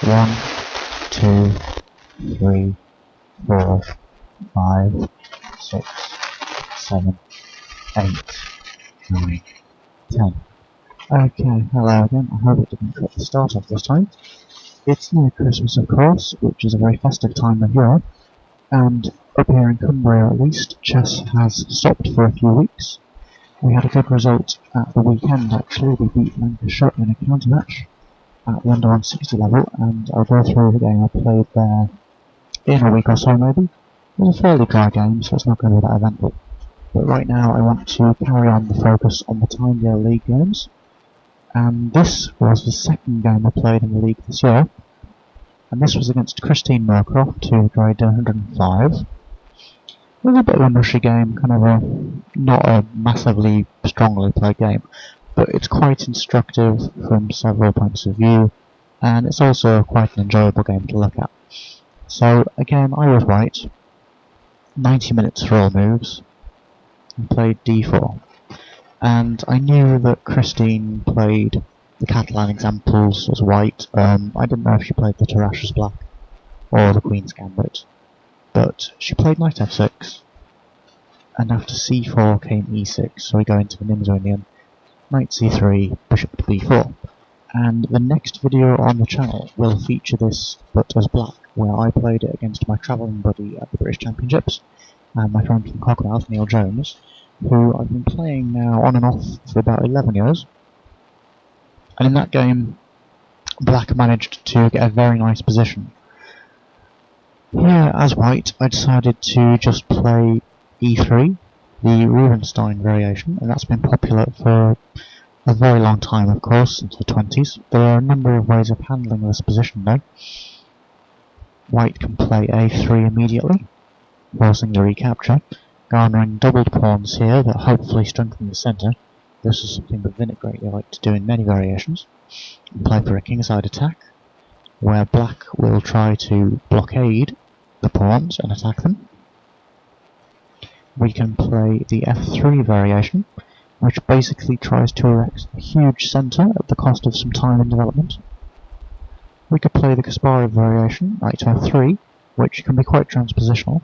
1, 2, 3, 4, 5, 6, 7, 8, 9, 10. Okay, hello again. I hope it didn't cut the start off this time. It's near Christmas, of course, which is a very festive time of year, and up here in Cumbria at least, chess has stopped for a few weeks. We had a good result at the weekend actually. We beat Lancashire in a county match at the under 160 level, and I'll go through the game I played there in a week or so maybe. It was a fairly dry game, so it's not going to be that eventful. But right now I want to carry on the focus on the Tynedale League games. And this was the second game I played in the league this year, and this was against Christine Moorcroft, who graded 105. It was a bit of a mushy game, kind of not a massively strongly played game, but it's quite instructive from several points of view, and it's also quite an enjoyable game to look at. So again, I was right. 90 minutes for all moves, and played d4. And I knew that Christine played the Catalan examples as white. I didn't know if she played the Tarrasch as black, or the Queen's Gambit. But she played knight f6, and after c4 came e6, so we go into the Nimzo-Indian, knight c3, bishop to b4. And the next video on the channel will feature this, but as black, where I played it against my travelling buddy at the British Championships, and my friend from Carlisle, Neil Jones, who I've been playing now on and off for about 11 years. And in that game, black managed to get a very nice position. Here, as white, I decided to just play e3, the Rubinstein variation, and that's been popular for a very long time, of course, since the 20s. There are a number of ways of handling this position though. White can play a3 immediately, forcing the recapture, garnering doubled pawns here that hopefully strengthen the centre. This is something that Vinit greatly liked to do in many variations. And play for a kingside attack, where black will try to blockade the pawns and attack them. We can play the f3 variation, which basically tries to erect a huge centre at the cost of some time in development. We could play the Kasparov variation, knight to f3, which can be quite transpositional.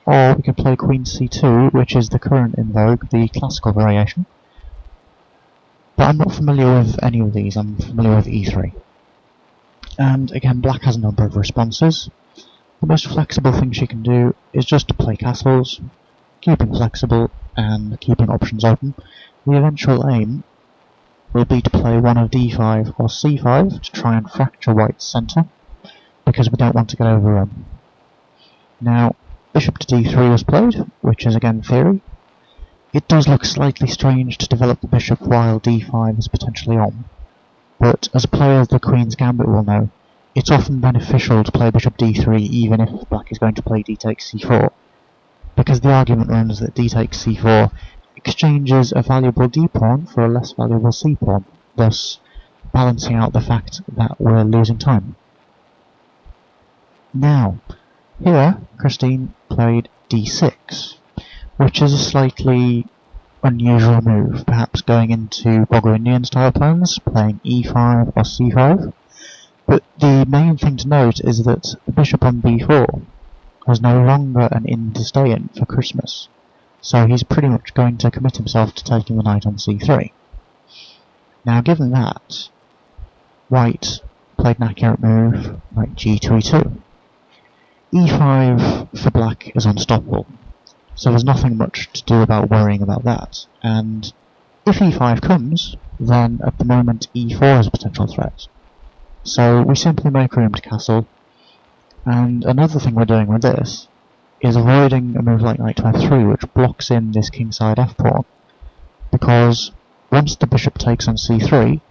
Or we could play Queen c2, which is the current in vogue, the classical variation. But I'm not familiar with any of these, I'm familiar with e3. And again, black has a number of responses. The most flexible thing she can do is just to play castles, keeping flexible and keeping options open. The eventual aim will be to play one of d5 or c5 to try and fracture white's centre, because we don't want to get overrun. Now, bishop to d3 was played, which is again theory. It does look slightly strange to develop the bishop while d5 is potentially on, but as a player of the Queen's Gambit will know, it's often beneficial to play bishop d3 even if black is going to play d takes c4, because the argument runs that d takes c4 exchanges a valuable d pawn for a less valuable c pawn, thus balancing out the fact that we're losing time. Now, here, Christine played d6, which is a slightly unusual move, perhaps going into Indian style plans, playing e5 or c5. But the main thing to note is that the bishop on b4 was no longer an inn to stay in for Christmas, so he's pretty much going to commit himself to taking the knight on c3. Now, given that, white played an accurate move, knight g to e2. e5 for black is unstoppable, so there's nothing much to do about worrying about that, and if e5 comes, then at the moment e4 is a potential threat. So we simply make room to castle, and another thing we're doing with this is avoiding a move like knight to f3, which blocks in this kingside f pawn, because once the bishop takes on c3,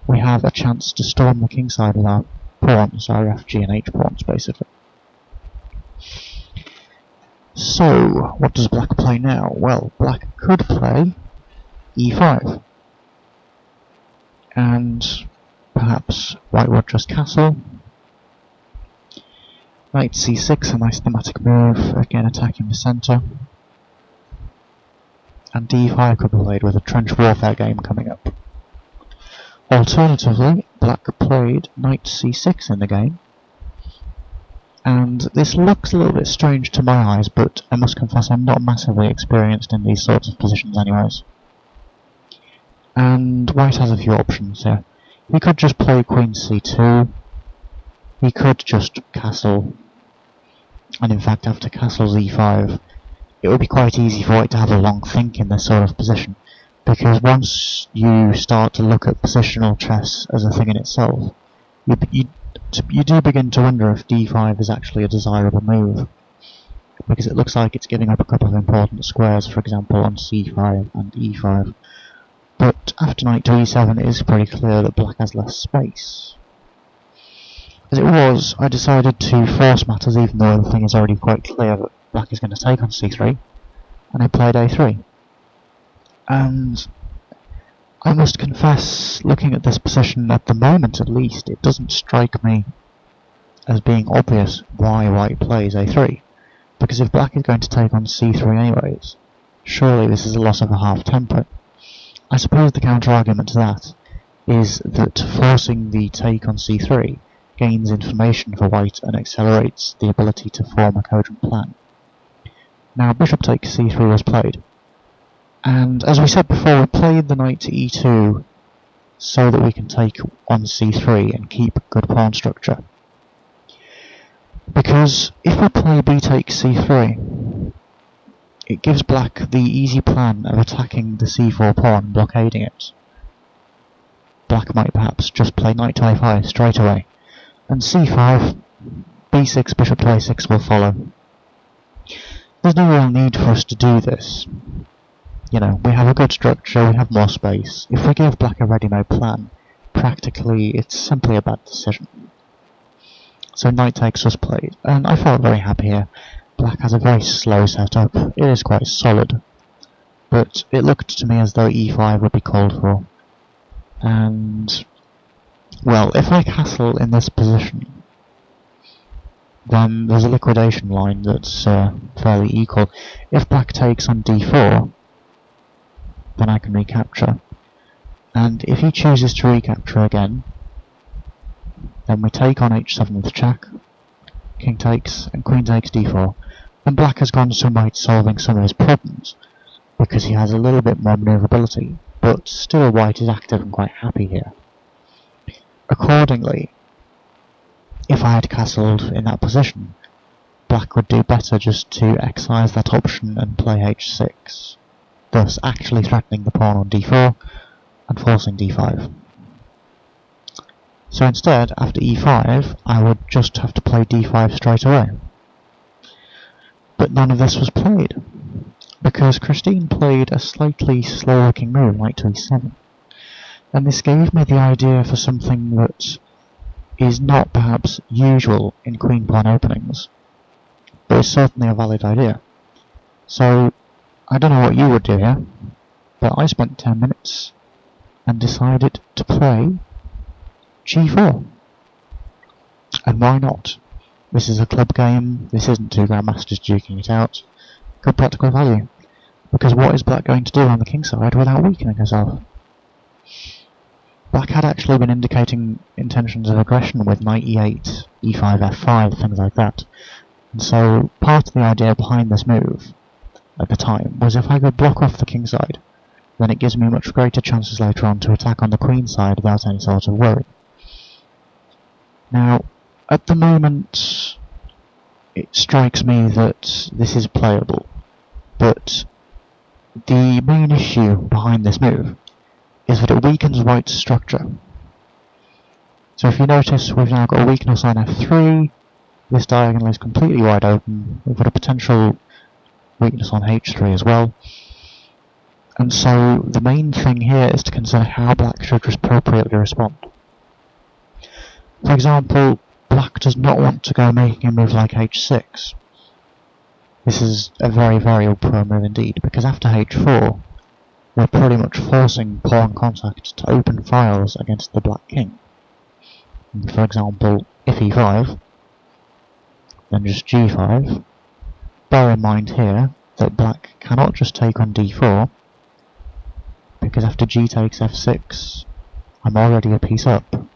we have a chance to storm the kingside with our pawns, our fg and h pawns basically. So, what does black play now? Well, black could play e5, and perhaps white would just castle. Knight c6, a nice thematic move, again attacking the centre. And d5 could be played with a trench warfare game coming up. Alternatively, black played knight c6 in the game, and this looks a little bit strange to my eyes, but I must confess I'm not massively experienced in these sorts of positions anyways. And white has a few options here. He could just play queen c2, he could just castle, and in fact after castles e5, it would be quite easy for white to have a long think in this sort of position, because once you start to look at positional chess as a thing in itself, you do begin to wonder if d5 is actually a desirable move, because it looks like it's giving up a couple of important squares, for example on c5 and e5. But after knight to e7 it is pretty clear that black has less space. As it was, I decided to force matters even though the thing is already quite clear that black is going to take on c3, and I played a3. And I must confess, looking at this position at the moment at least, it doesn't strike me as being obvious why white plays a3, because if black is going to take on c3 anyways, surely this is a loss of a half tempo. I suppose the counter-argument to that is that forcing the take on c3 gains information for white and accelerates the ability to form a cogent plan. Now bishop takes c3 was played, and as we said before, we played the knight to e2 so that we can take on c3 and keep good pawn structure. Because if we play b takes c3, it gives black the easy plan of attacking the c4 pawn and blockading it. Black might perhaps just play knight to a5 straight away, and c5, b6, bishop to a6 will follow. There's no real need for us to do this. You know, we have a good structure, we have more space. If we give black a ready-made plan, practically it's simply a bad decision. So knight takes was played, and I felt very happy here. Black has a very slow setup, it is quite solid, but it looked to me as though e5 would be called for. And, well, if I castle in this position, then there's a liquidation line that's fairly equal. If black takes on d4, then I can recapture, and if he chooses to recapture again, then we take on h7 with check, king takes, and queen takes d4, and black has gone some way to solving some of his problems, because he has a little bit more manoeuvrability, but still white is active and quite happy here. Accordingly, if I had castled in that position, black would do better just to excise that option and play h6, thus actually threatening the pawn on d4 and forcing d5. So instead, after e5, I would just have to play d5 straight away. But none of this was played, because Christine played a slightly slow-looking move, knight to e7, and this gave me the idea for something that is not perhaps usual in queen pawn openings, but is certainly a valid idea. So, I don't know what you would do here, but I spent 10 minutes and decided to play g4. And why not? This is a club game, this isn't two grandmasters duking it out. Good practical value. Because what is black going to do on the king side without weakening herself? Black had actually been indicating intentions of aggression with knight e8, e5, f5, things like that. And so part of the idea behind this move at the time was if I could block off the king side, then it gives me much greater chances later on to attack on the queen side without any sort of worry. Now, at the moment, it strikes me that this is playable, but the main issue behind this move is that it weakens white's structure. So if you notice, we've now got a weakness on f3, this diagonal is completely wide open, we've got a potential weakness on h3 as well, and so the main thing here is to consider how black should appropriately respond. For example, black does not want to go making a move like h6. This is a very, very pro move indeed, because after h4, we're pretty much forcing pawn contact to open files against the black king. And for example, if e5, then just g5. Bear in mind here that black cannot just take on d4, because after g takes f6, I'm already a piece up,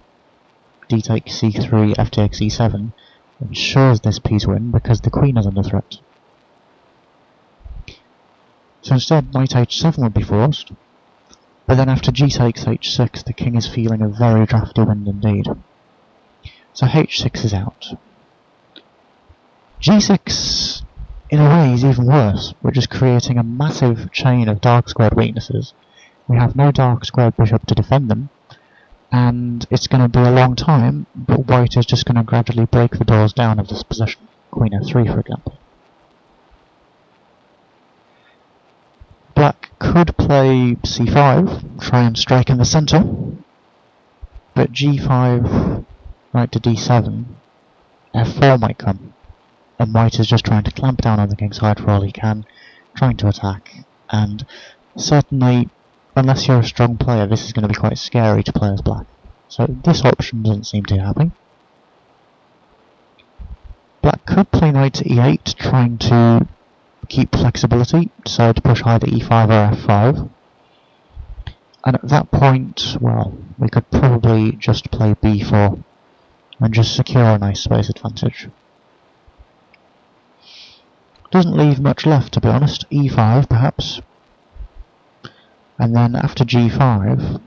d takes c3, f takes e7 ensures this piece win because the queen is under threat. So instead, knight h7 would be forced, but then after g takes h6, the king is feeling a very drafty wind indeed. So h6 is out. g6, in a way, is even worse. We're just creating a massive chain of dark squared weaknesses. We have no dark squared bishop to defend them, and it's going to be a long time, but white is just going to gradually break the doors down of this position. Queen f3, for example. Black could play c5, try and strike in the centre, but g5, knight to d7, f4 might come, and white is just trying to clamp down on the king's side for all he can, trying to attack, and certainly, unless you're a strong player, this is going to be quite scary to play as black. So this option doesn't seem too happy. Black could play knight to e8, trying to keep flexibility, decide to push either e5 or f5. And at that point, well, we could probably just play b4 and just secure a nice space advantage. Doesn't leave much left, to be honest. e5 perhaps. And then after g5,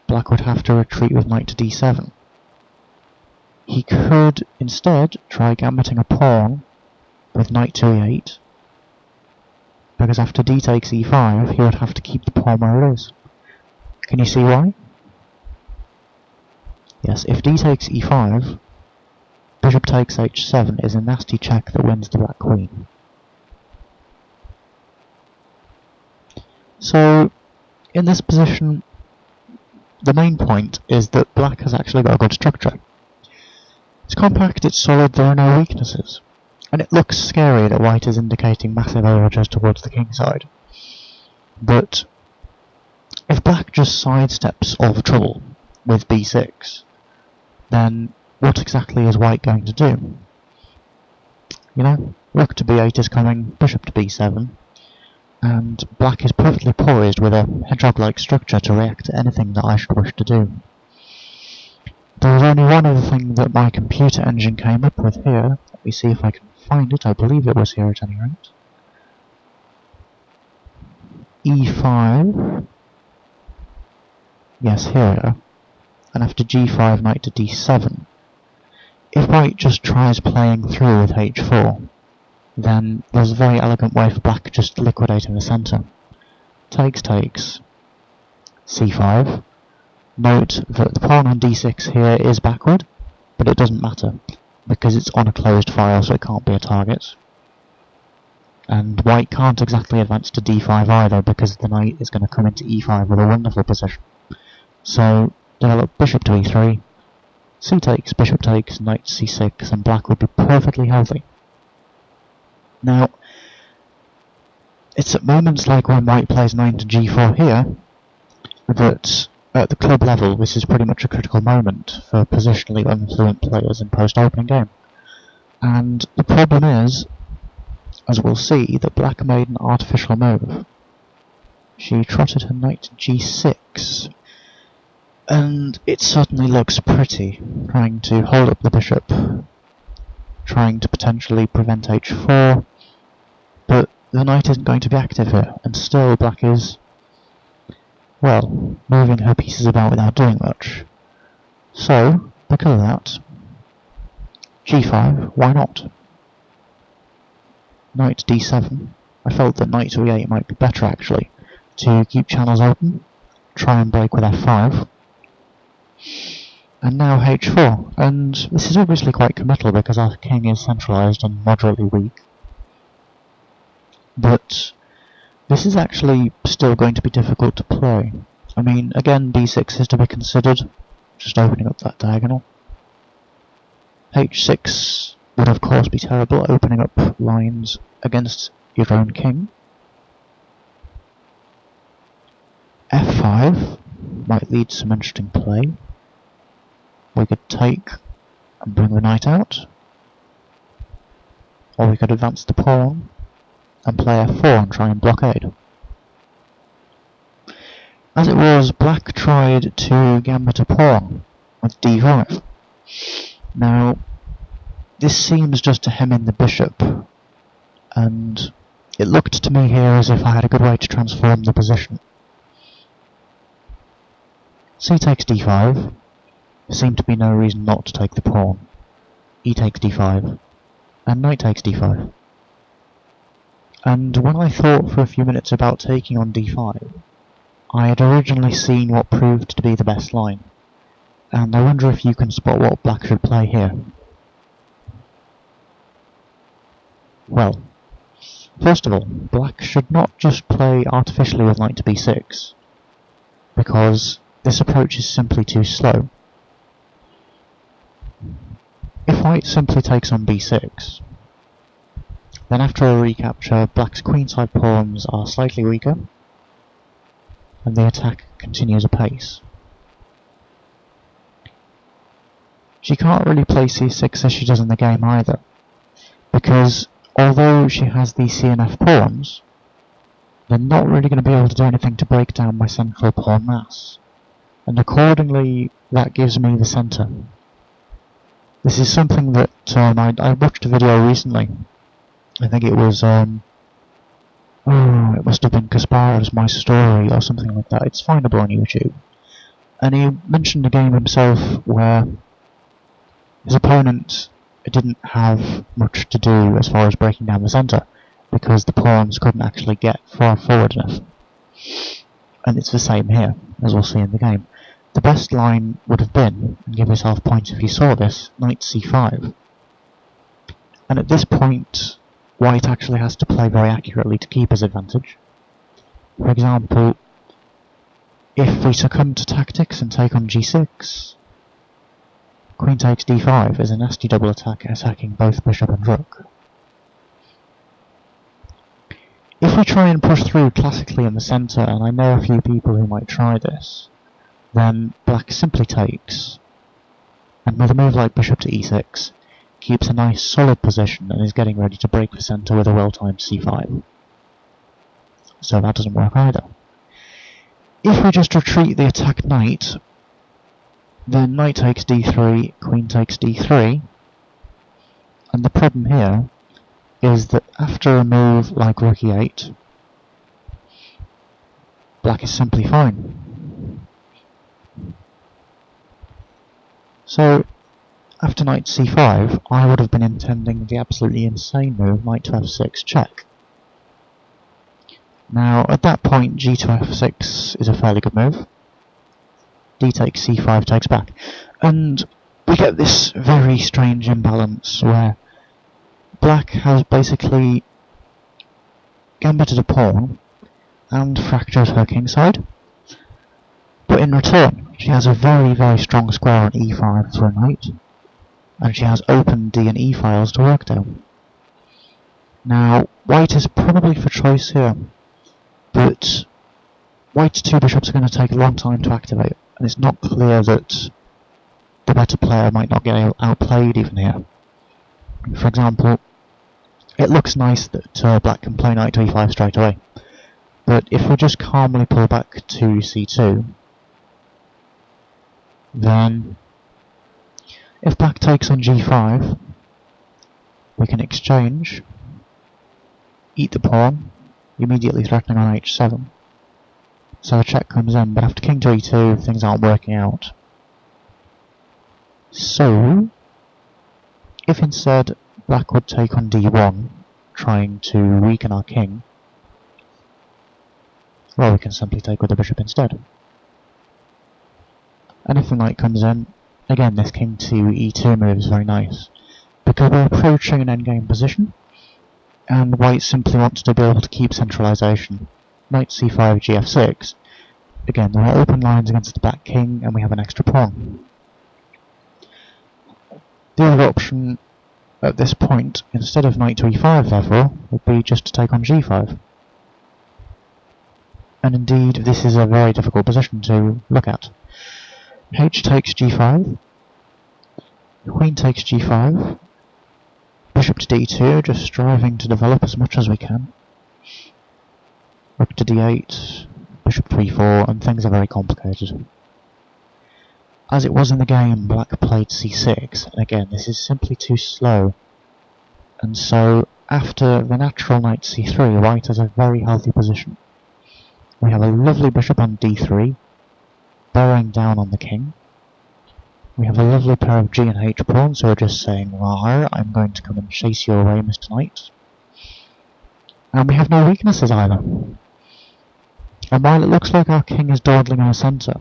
black would have to retreat with knight to d7. He could instead try gambiting a pawn with knight to e8, because after d takes e5, he would have to keep the pawn where it is. Can you see why? Yes, if d takes e5, bishop takes h7 is a nasty check that wins the black queen. So, in this position, the main point is that black has actually got a good structure. It's compact, it's solid, there are no weaknesses. And it looks scary that white is indicating massive overtures towards the king side. But if black just sidesteps all the trouble with b6, then what exactly is white going to do? You know, rook to b8 is coming, bishop to b7, and black is perfectly poised with a hedgehog-like structure to react to anything that I should wish to do. There is only one other thing that my computer engine came up with here. Let me see if I can find it. I believe it was here at any rate. e5. Yes, here we are. And after g5, knight to d7. If white just tries playing through with h4, then there's a very elegant way for black just liquidating the centre. Takes, c5. Note that the pawn on d6 here is backward, but it doesn't matter, because it's on a closed file, so it can't be a target. And white can't exactly advance to d5 either, because the knight is going to come into e5 with a wonderful position. So, develop bishop to e3, c takes, bishop takes, knight to c6, and black would be perfectly healthy. Now, it's at moments like when white plays knight to g4 here, that at the club level this is pretty much a critical moment for positionally unfluent players in post-opening game. And the problem is, as we'll see, that black made an artificial move. She trotted her knight to g6, and it certainly looks pretty, trying to hold up the bishop, trying to potentially prevent h4, but the knight isn't going to be active here, and still black is, well, moving her pieces about without doing much. So, because of that, g5, why not? Knight to d7. I felt that knight to e8 might be better actually, to keep channels open, try and break with f5. And now h4, and this is obviously quite committal because our king is centralised and moderately weak. But this is actually still going to be difficult to play. I mean, again, b6 is to be considered, just opening up that diagonal. h6 would of course be terrible, opening up lines against your own king. f5 might lead to some interesting play. We could take and bring the knight out, or we could advance the pawn and play f4 and try and blockade. As it was, black tried to gambit a pawn with d5. Now, this seems just to hem in the bishop, and it looked to me here as if I had a good way to transform the position. C takes d5. There seemed to be no reason not to take the pawn. E takes d5, and knight takes d5. And when I thought for a few minutes about taking on d5, I had originally seen what proved to be the best line, and I wonder if you can spot what black should play here. Well, first of all, black should not just play artificially with knight to b6, because this approach is simply too slow. If white simply takes on b6, then after a recapture, black's queenside pawns are slightly weaker, and the attack continues apace. She can't really play c6 as she does in the game either, because although she has these CNF pawns, they're not really going to be able to do anything to break down my central pawn mass, and accordingly that gives me the centre. This is something that I watched a video recently. I think it was it must have been Kasparov's My Story or something like that. It's findable on YouTube. And he mentioned a game himself where his opponent didn't have much to do as far as breaking down the centre, because the pawns couldn't actually get far forward enough. And it's the same here, as we'll see in the game. The best line would have been, and give yourself points if you saw this, knight c5. And at this point, white actually has to play very accurately to keep his advantage. For example, if we succumb to tactics and take on g6, queen takes d5 is a nasty double attack attacking both bishop and rook. If we try and push through classically in the centre, and I know a few people who might try this, then black simply takes, and with a move like bishop to e6, keeps a nice solid position and is getting ready to break the centre with a well-timed c5. So that doesn't work either. If we just retreat the attack knight, then knight takes d3, queen takes d3, and the problem here is that after a move like rook e8, black is simply fine. So, after knight c5, I would have been intending the absolutely insane move, knight to f6 check. Now, at that point, g to f6 is a fairly good move. D takes c5 takes back. And we get this very strange imbalance where black has basically gambited a pawn and fractured her kingside. But in return, she has a very, very strong square on e5 for a knight, and she has open d and e files to work down. Now, white is probably for choice here, but white's two bishops are going to take a long time to activate, and it's not clear that the better player might not get outplayed even here. For example, it looks nice that black can play knight to e5 straight away, but if we just calmly pull back to c2, then if black takes on g5, we can exchange, eat the pawn, immediately threatening on h7. So a check comes in, but after king to e2, things aren't working out. So, if instead black would take on d1, trying to weaken our king, well, we can simply take with the bishop instead. And if the knight comes in, again this king to e2 move is very nice, because we're approaching an endgame position, and white simply wants to be able to keep centralization. Knight c5, gf6. Again, there are open lines against the back king, and we have an extra pawn. The other option at this point, instead of knight to e5 therefore, would be just to take on g5. And indeed, this is a very difficult position to look at. H takes g5, queen takes g5, bishop to d2, just striving to develop as much as we can. Rook to d8, bishop to e4, and things are very complicated. As it was in the game, black played c6, and again, this is simply too slow. And so, after the natural knight c3, white has a very healthy position. We have a lovely bishop on d3, bearing down on the king. We have a lovely pair of g and h pawns who are just saying, "Rawr, I'm going to come and chase you away, Mr. Knight." And we have no weaknesses either. And while it looks like our king is dawdling in the centre,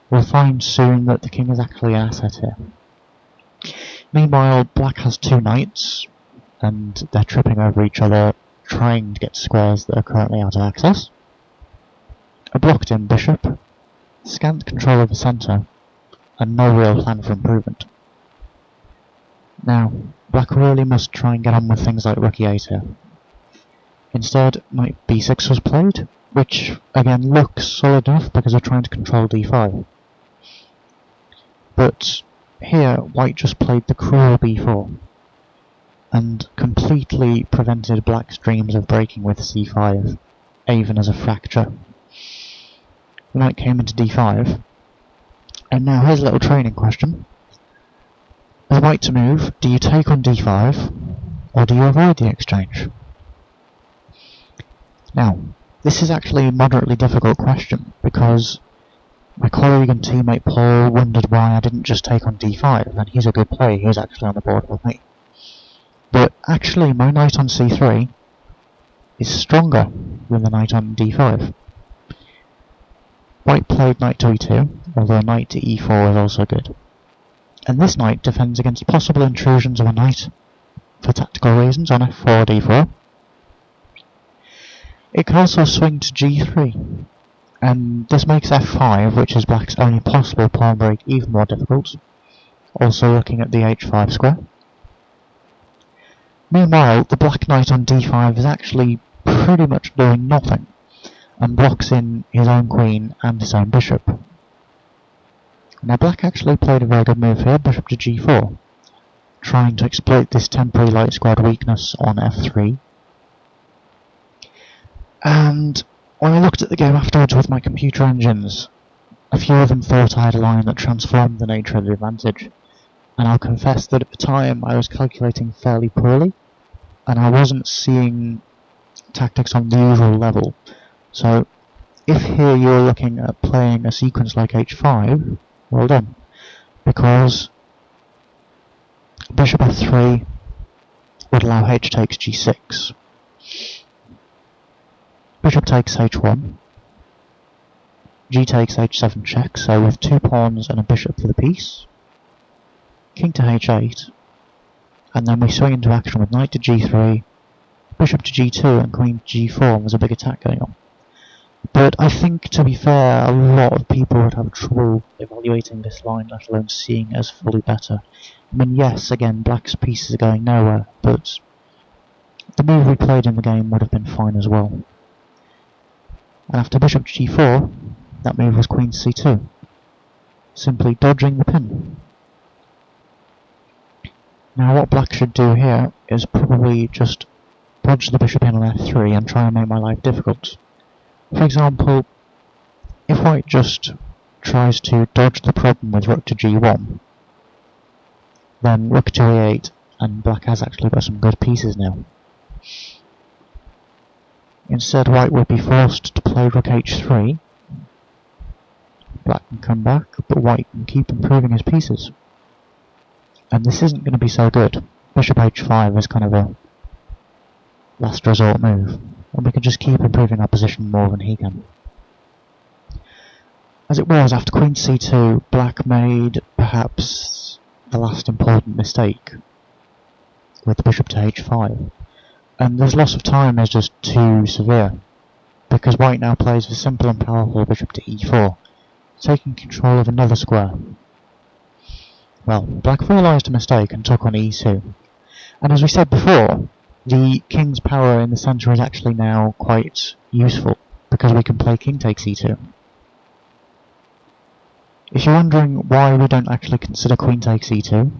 we'll find soon that the king is actually an asset here. Meanwhile, black has two knights, and they're tripping over each other, trying to get squares that are currently out of access. A blocked-in bishop, scant control of the centre, and no real plan for improvement. Now, black really must try and get on with things like rook e8 here. Instead, knight b6 was played, which again looks solid enough because we're trying to control d5. But here, white just played the cruel b4, and completely prevented black's dreams of breaking with c5, even as a fracture. Knight came into d5, and now here's a little training question. With white to move, do you take on d5, or do you avoid the exchange? Now, this is actually a moderately difficult question, because my colleague and teammate Paul wondered why I didn't just take on d5, and he's a good player, he was actually on the board with me. But actually, my knight on c3 is stronger than the knight on d5. White played knight to e2, although knight to e4 is also good. And this knight defends against possible intrusions of a knight, for tactical reasons, on f4 or d4. It can also swing to g3, and this makes f5, which is black's only possible pawn break, even more difficult, also looking at the h5 square. Meanwhile, the black knight on d5 is actually pretty much doing nothing, and blocks in his own queen and his own bishop. Now black actually played a very good move here, bishop to g4, trying to exploit this temporary light squared weakness on f3. And when I looked at the game afterwards with my computer engines, a few of them thought I had a line that transformed the nature of the advantage, and I'll confess that at the time I was calculating fairly poorly, and I wasn't seeing tactics on the usual level. So, if here you're looking at playing a sequence like h5, well done, because bishop f3 would allow h takes g6, bishop takes h1, g takes h7 check, so with two pawns and a bishop for the piece, king to h8, and then we swing into action with knight to g3, bishop to g2 and queen to g4, and there's a big attack going on. But I think, to be fair, a lot of people would have trouble evaluating this line, let alone seeing it as fully better. I mean, yes, again, black's pieces are going nowhere, but the move we played in the game would have been fine as well. And after bishop to g4, that move was queen to c2, simply dodging the pin. Now what black should do here is probably just dodge the bishop in on f3 and try and make my life difficult. For example, if white just tries to dodge the problem with rook to g1, then rook to e8, and black has actually got some good pieces now. Instead, white would be forced to play rook h3. Black can come back, but white can keep improving his pieces. And this isn't going to be so good. Bishop h5 is kind of a last resort move, and we can just keep improving our position more than he can. As it was, after queen c2, black made perhaps the last important mistake with the bishop to h5, and this loss of time is just too severe, because white now plays the simple and powerful bishop to e4, taking control of another square. Well, black realised a mistake and took on e2, and as we said before, the king's power in the centre is actually now quite useful, because we can play king takes e2. If you're wondering why we don't actually consider queen takes e2,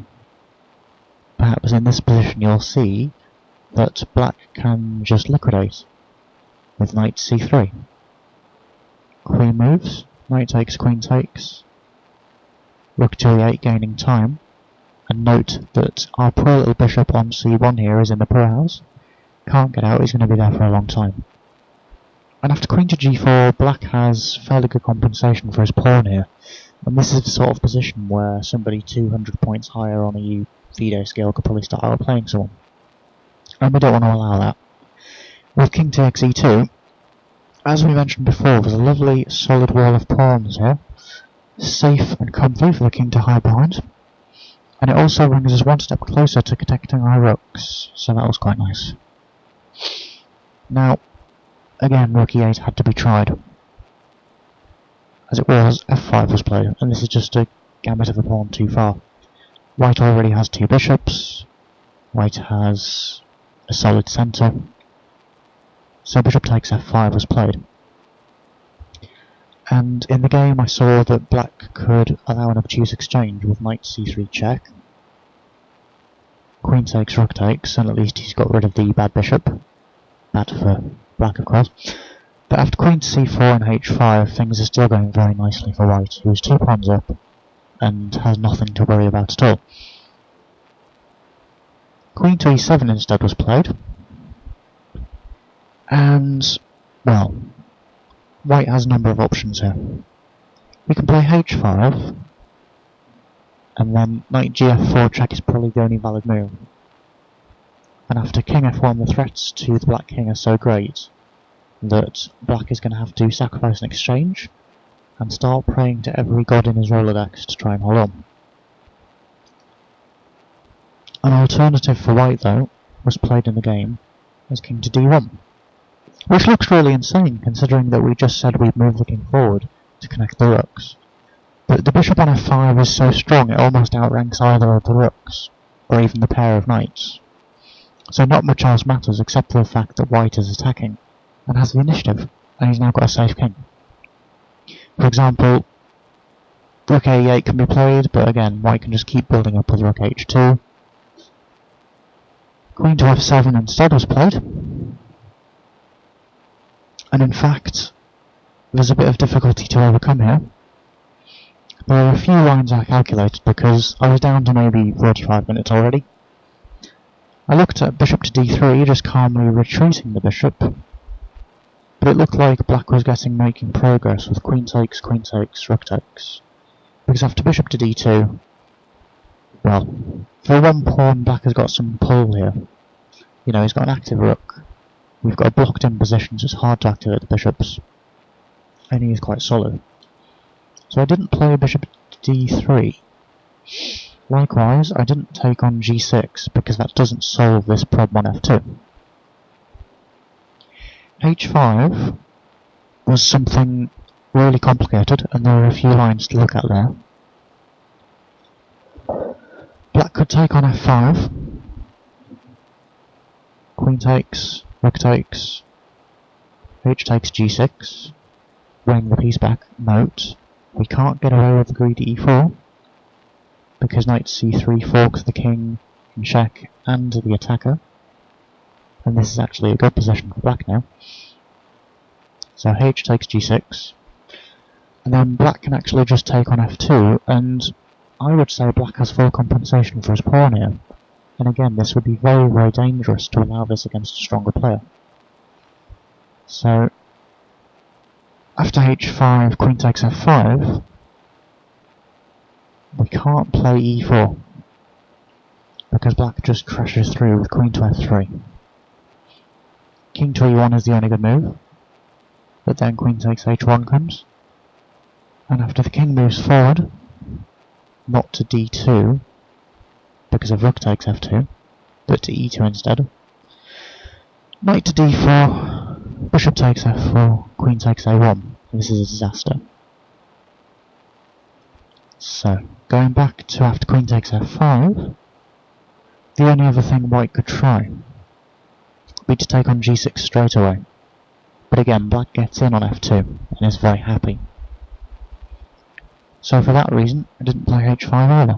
perhaps in this position you'll see that black can just liquidate with knight c3. Queen moves, knight takes, queen takes, rook to e8 gaining time, and note that our poor little bishop on c1 here is in the poor house. Can't get out, he's going to be there for a long time. And after queen to g4, black has fairly good compensation for his pawn here, and this is the sort of position where somebody 200 points higher on a FIDE scale could probably start outplaying someone. And we don't want to allow that. With king takes e2, as we mentioned before, there's a lovely solid wall of pawns here, safe and comfy for the king to hide behind, and it also brings us one step closer to protecting our rooks, so that was quite nice. Now, again, rook e8 had to be tried. As it was, f5 was played, and this is just a gambit of a pawn too far. White already has two bishops, white has a solid centre, so bishop takes f5 was played. And in the game I saw that black could allow an obtuse exchange with knight c3 check, queen takes, rook takes, and at least he's got rid of the bad bishop. Bad for black, of course. But after queen to c4 and h5, things are still going very nicely for white, who's 2 pawns up and has nothing to worry about at all. Queen to e7 instead was played, and, well, white has a number of options here. We can play h5, and then knight gf4 check is probably the only valid move. And after king f1, the threats to the black king are so great that black is going to have to sacrifice an exchange and start praying to every god in his Rolodex to try and hold on. An alternative for white, though, was played in the game as king to d1, which looks really insane considering that we just said we'd move the king forward to connect the rooks. But the bishop on f5 is so strong it almost outranks either of the rooks, or even the pair of knights. So not much else matters except for the fact that white is attacking and has the initiative, and he's now got a safe king. For example, rook a8 can be played, but again, white can just keep building up with rook h2. Queen to f7 instead was played. And in fact, there's a bit of difficulty to overcome here. There are a few lines I calculated because I was down to maybe 45 minutes already. I looked at bishop to d3, just calmly retreating the bishop, but it looked like black was making progress with queen takes, rook takes. Because after bishop to d2, well, for one pawn black has got some pull here. You know, he's got an active rook. We've got a blocked in position, so it's hard to activate the bishops. And he is quite solid. So I didn't play bishop to d3. Likewise, I didn't take on g6, because that doesn't solve this problem on f2. h5 was something really complicated, and there are a few lines to look at there. Black could take on f5, queen takes, rook takes, h takes g6, winning the piece back. Note, we can't get away with the greedy e4, because knight c3 forks the king in check and the attacker, and this is actually a good position for black now. So h takes g6, and then black can actually just take on f2, and I would say black has full compensation for his pawn here, and again this would be very, very dangerous to allow this against a stronger player. So after h5, queen takes f5, we can't play e4, because black just crashes through with queen to f3. King to e1 is the only good move, but then queen takes h1 comes, and after the king moves forward, not to d2, because of rook takes f2, but to e2 instead, knight to d4, bishop takes f4, queen takes a1, and this is a disaster. So, going back to after queen takes f5, the only other thing white could try would be to take on g6 straight away. But again, black gets in on f2 and is very happy. So for that reason, I didn't play h5 either.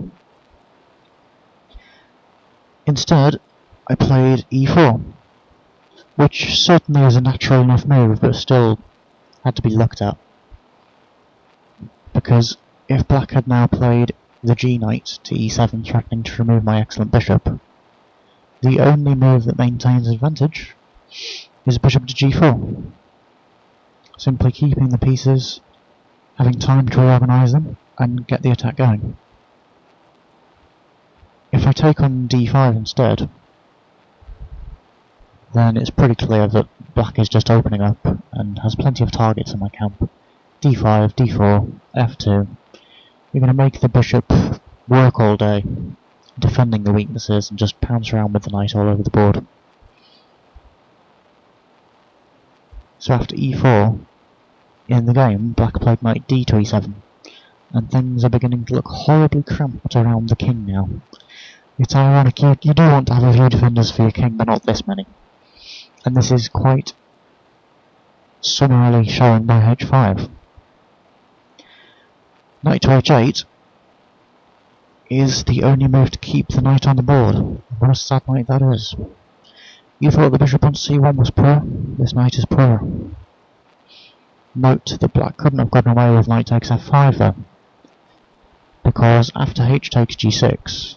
Instead, I played e4, which certainly is a natural enough move, but still had to be looked at. Because if black had now played the G knight to e7, threatening to remove my excellent bishop, the only move that maintains advantage is bishop to g4. Simply keeping the pieces, having time to reorganise them, and get the attack going. If I take on d5 instead, then it's pretty clear that black is just opening up and has plenty of targets in my camp. d5, d4, f2. You're going to make the bishop work all day, defending the weaknesses and just pounce around with the knight all over the board. So after e4, in the game, black played knight d to e7, and things are beginning to look horribly cramped around the king now. It's ironic, you do want to have a few defenders for your king, but not this many. And this is quite summarily shown by h5. Knight to h8 is the only move to keep the knight on the board. What a sad night that is. You thought the bishop on c1 was poor? This knight is poor. Note that black couldn't have gotten away with knight takes f5 though, because after h takes g6,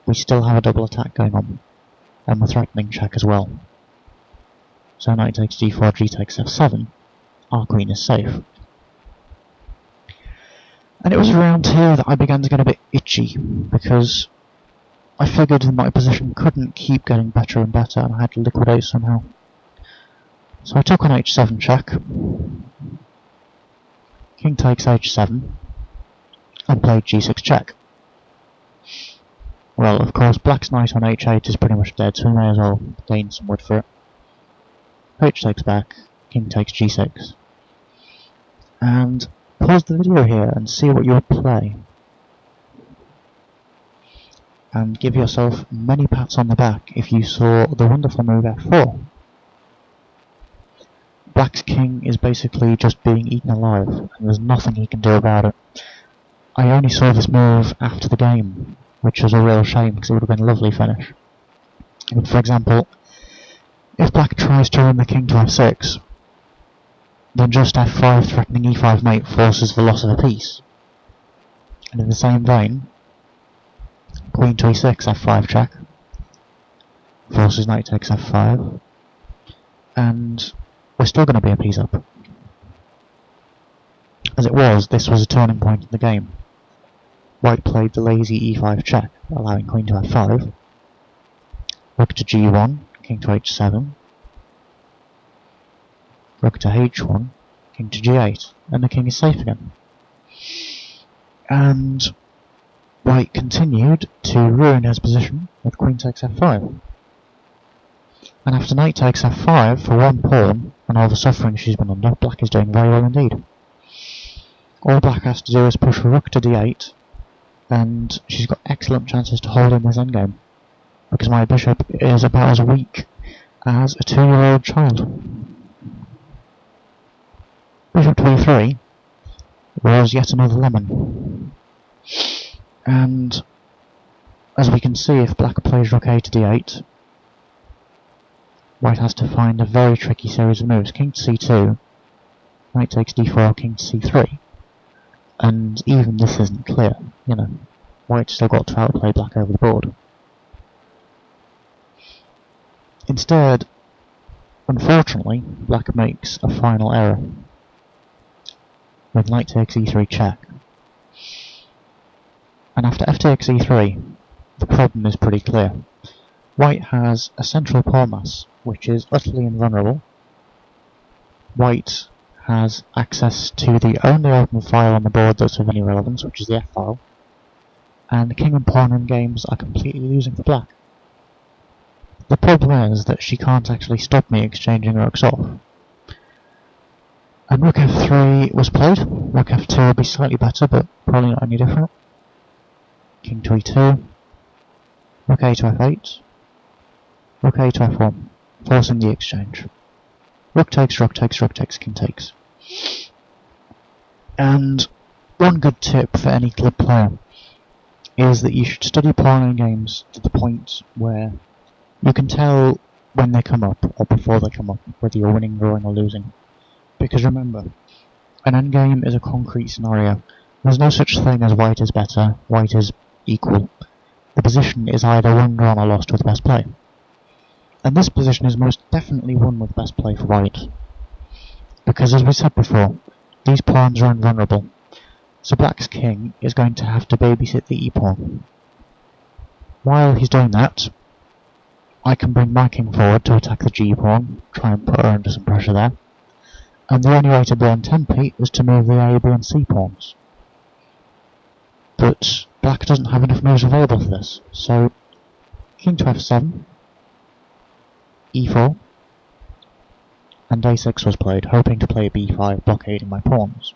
we still have a double attack going on, and we're threatening check as well. So knight takes g4, g takes f7, our queen is safe. And it was around here that I began to get a bit itchy, because I figured that my position couldn't keep getting better and better, and I had to liquidate somehow. So I took on h7 check, king takes h7, and played g6 check. Well, of course, black's knight on h8 is pretty much dead, so we may as well gain some wood for it. H takes back, king takes g6. And pause the video here and see what you would play. And give yourself many pats on the back if you saw the wonderful move f4. Black's king is basically just being eaten alive, and there's nothing he can do about it. I only saw this move after the game, which was a real shame because it would have been a lovely finish. And for example, if black tries to run the king to f6, then just f5 threatening e5 mate forces the loss of a piece. And in the same vein, queen to e6, f5 check, forces knight takes f5, and we're still going to be a piece up. As it was, this was a turning point in the game. White played the lazy e5 check, allowing queen to f5, rook to g1, king to h7, rook to h1, king to g8, and the king is safe again. And white continued to ruin his position with queen takes f5. And after knight takes f5 for one pawn, and all the suffering she's been under, black is doing very well indeed. All black has to do is push rook to d8, and she's got excellent chances to hold in this endgame, because my bishop is about as weak as a 2-year-old child. Bishop to e3 was yet another lemon. And as we can see, if black plays rook a to d8, white has to find a very tricky series of moves. King to c2, knight takes d4, king to c3. And even this isn't clear, you know. White's still got to outplay black over the board. Instead, unfortunately, black makes a final error with knight takes e3 check. And after f takes e3, the problem is pretty clear. White has a central pawn mass, which is utterly invulnerable. White has access to the only open file on the board that's of any relevance, which is the f-file. And the king and pawn in games are completely losing for black. The problem is that she can't actually stop me exchanging rooks off. And rook f3 was played. Rook f2 will be slightly better, but probably not any different. King to e2. Rook a to f8. Rook a to f1, forcing the exchange. Rook takes, rook takes, rook takes, king takes. And one good tip for any club player is that you should study pawn in games to the point where you can tell when they come up or before they come up whether you're winning, drawing or losing. Because remember, an endgame is a concrete scenario There's no such thing as white is better, white is equal. The position is either won, drawn or lost with best play. And this position is most definitely won with best play for white. Because as we said before, these pawns are invulnerable. So black's king is going to have to babysit the e-pawn. While he's doing that, I can bring my king forward to attack the g-pawn, try and put her under some pressure there. And the only way to burn tempi is to move the a, b and c pawns. But black doesn't have enough moves available for this, so king to f7, e4, and a6 was played, hoping to play b5, blockading my pawns.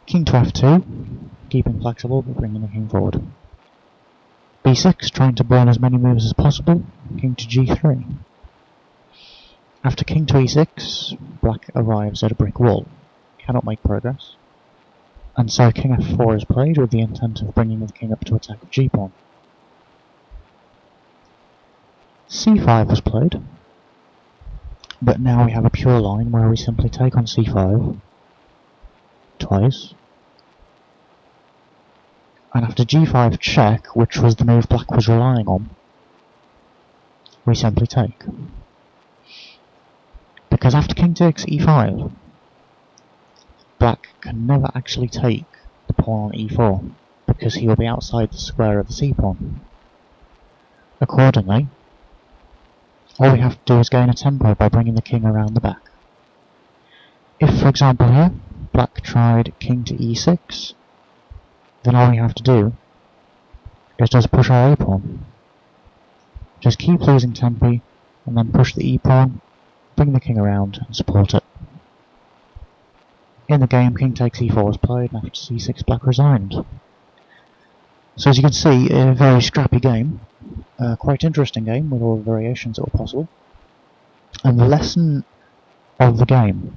King to f2, keeping flexible but bringing the king forward. b6, trying to burn as many moves as possible, king to g3. After king to e6, black arrives at a brick wall, cannot make progress, and so king f4 is played with the intent of bringing the king up to attack the g-pawn. c5 was played, but now we have a pure line where we simply take on c5 twice, and after g5 check, which was the move black was relying on, we simply take. Because after king takes e5, black can never actually take the pawn on e4, because he will be outside the square of the c-pawn. Accordingly, all we have to do is gain a tempo by bringing the king around the back. If, for example here, black tried king to e6, then all we have to do is just push our a-pawn. Just keep losing tempi, and then push the e-pawn, bring the king around and support it. In the game, king takes e4 was played, and after c6 black resigned. So as you can see, a very scrappy game, quite interesting game with all the variations that were possible. And the lesson of the game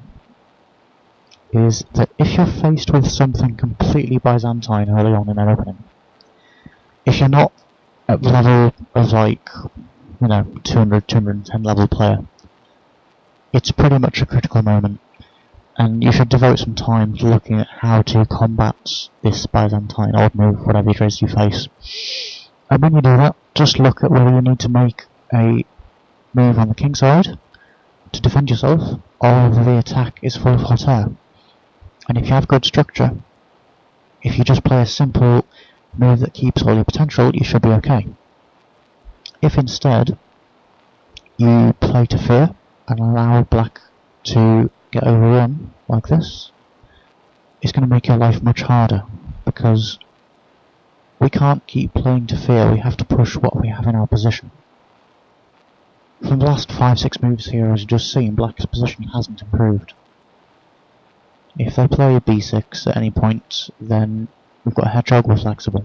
is that if you're faced with something completely Byzantine early on in an opening, if you're not at the level of 200, 210 level player, it's pretty much a critical moment, and you should devote some time to looking at how to combat this Byzantine odd move, whatever it is you face. And when you do that, just look at whether you need to make a move on the king side to defend yourself, or whether the attack is full of hot air. And if you have good structure, if you just play a simple move that keeps all your potential, you should be okay. If instead you play to fear and allow black to get overrun like this, it's going to make your life much harder, because we can't keep playing to fear, we have to push what we have in our position. From the last 5-6 moves here, as you've just seen, black's position hasn't improved. If they play b6 at any point, then we've got a hedgehog, we're flexible.